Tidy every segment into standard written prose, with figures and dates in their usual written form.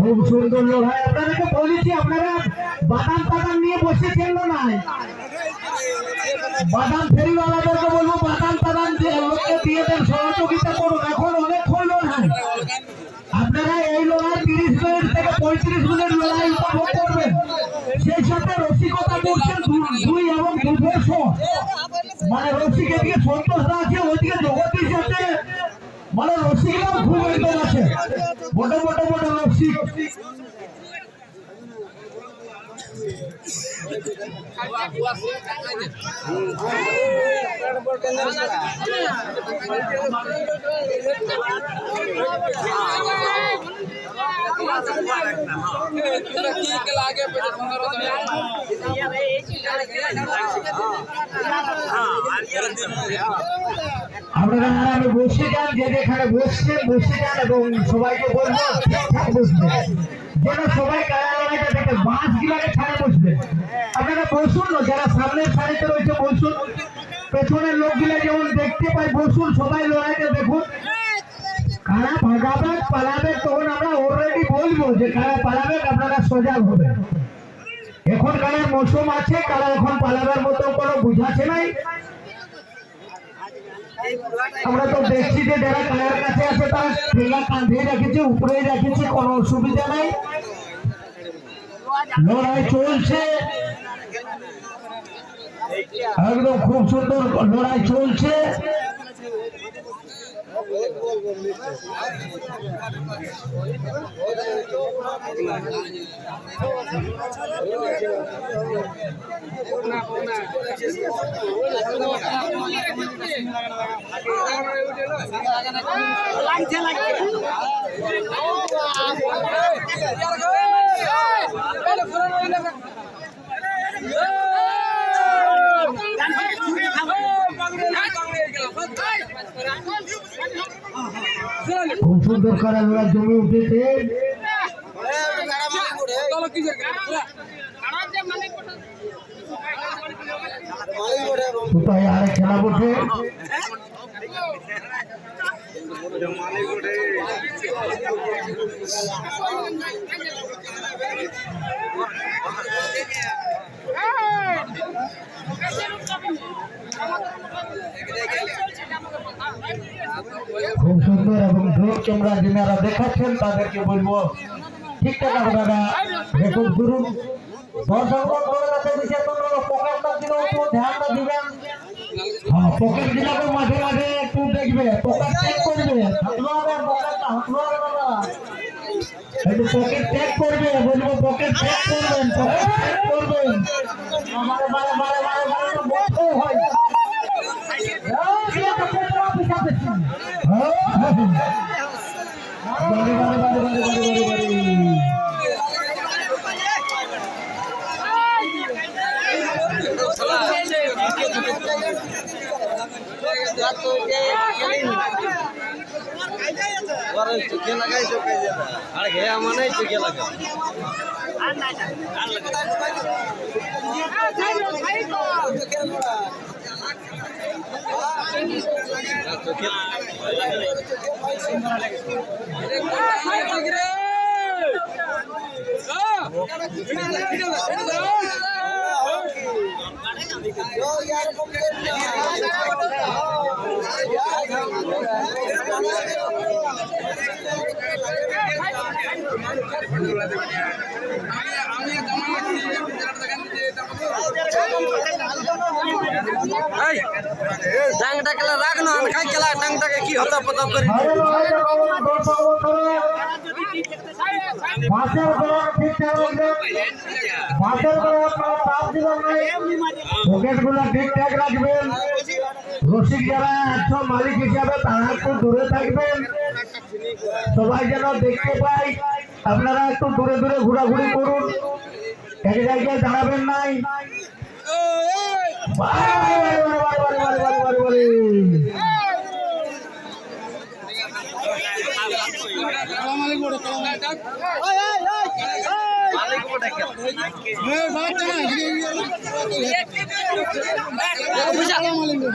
খুব সুন্দর লড়াই। আপনাদেরকে বলেছি আপনারা বাদাম টাদাম নিয়ে বসেছেন না নাই? বাদাম ফেরিওয়ালাদেরকে বলবো বাদাম টাদাম লোককে দিয়ে দেন, সহযোগিতা করুন। এখন অনেকক্ষণ লড়াই, আপনারা এই লড়াই 30 মিনিট থেকে 35 মিনিট লড়াই উপভোগ করবেন। সেই সাথে রসিকতা করছেন 2 এবং 2 মানে রসিক এদিকে সন্তোষরা আছে, ওইদিকে জগদীশ আছে, মানে রসিকরাও খুব একদম আছে, বড় বড় বড় রসিক। আপনারা আরামে বসে যান, যে যেখানে বসছেন বসে যান এবং সবাইকে বলবো ঠিকঠাক বসবেন, যেন সবাই কারাগারটা দেখে বাঁশ গিলাকে ছাড়ে বসবেন। আপনারা বসুন না, যারা সামনের সারিতে রয়েছে বসুন, পেছনের লোকগুলা যেমন দেখতে পাই বসুন, সবাই লড়াইটা দেখুন। কারা ভাগাবে পালাবে তখন আমরা অলরেডি বলবো যে কারা পালাবে, আপনারা সজাগ হবেন। এখন কারার মৌসুম আছে, কারা এখন পালাবার মতো কোনো বুঝাচ্ছে নাই। আমরা তো দেখছি যে যারা কারার কাছে আছে তারা ঠেলা কাঁধে রেখেছে, উপরে রেখেছে, কোনো অসুবিধা নাই। লড়াই চলছে একদম খুব সুন্দর লড়াই চলছে। খুব সুন্দর করা লড়াই জমে উঠেছে। কোথায় আরে খেলা বসে খুব সুন্দর এবং জোর তোমরা যারা দেখাচ্ছেন তাদেরকে বলবো ঠিকঠাক আপনারা রেকর্ড করুন। পকেট দিলাকে মাঝে মাঝে একটু দেখবে, পকেট চেক করবে, একটু পকেট চেক করবে, বলবো পকেট চেক করবেন, পকেট চেক করবেন। আমার বারে বারে বারে বারে বলতে হয় চোখে লাগাই চোখে যাবে আর ঘেয়া মানে চোখে লাগা টাংটা খেলা রাখ না খাই খেলা টাংটাকে কি হতা পতা করে পকেট গুলো ঠিকঠাক রাখবেন। রসিক যারা আছো মালিক হিসাবে তারা একটু দূরে থাকবেন, সবাই যেন দেখতে পাই। আপনারা একটু দূরে দূরে ঘোরাঘুরি করুন, এক জায়গায় দাঁড়াবেন নাই।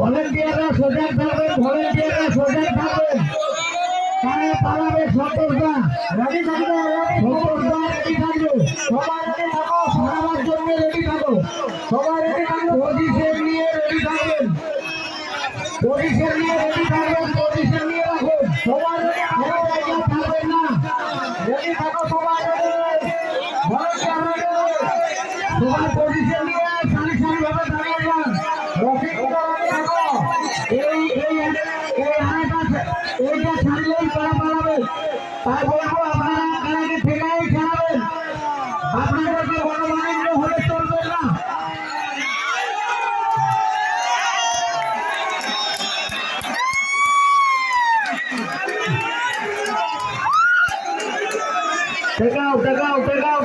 ভলেন্টিয়াররা সজাগ থাকবেন, ভলেন্টিয়াররা সজাগ থাকবেন। কারে পালাবে সন্তোষদা, রেডি থাকবে, সন্তোষদা রেডি থাকবে, সবাই রেডি থাকো, সারাবার জন্য রেডি থাকো, সবাই রেডি থাকো, পজিশন নিয়ে রেডি থাকবেন, পজিশন নিয়ে রেডি থাকবেন, পজিশন নিয়ে রাখুন, সবাই রেডি থাকো, জায়গা থাকবেন না, রেডি থাকো সবাই রেডি, ভলেন্টিয়ার রেডি, সবাই পজিশন নিয়ে সারি সারি ভাবে দাঁড়িয়ে যান, রসিকগুলো রেডি থাকো, এইটা ছাড়লেই তারা পালাবে, তাই বলবো আপনারা খেলাকে থেকেই খেলাবেন, আপনাদেরকে মনোমালিন্য হলে চলবে না। টেকাও টেকাও টেকাও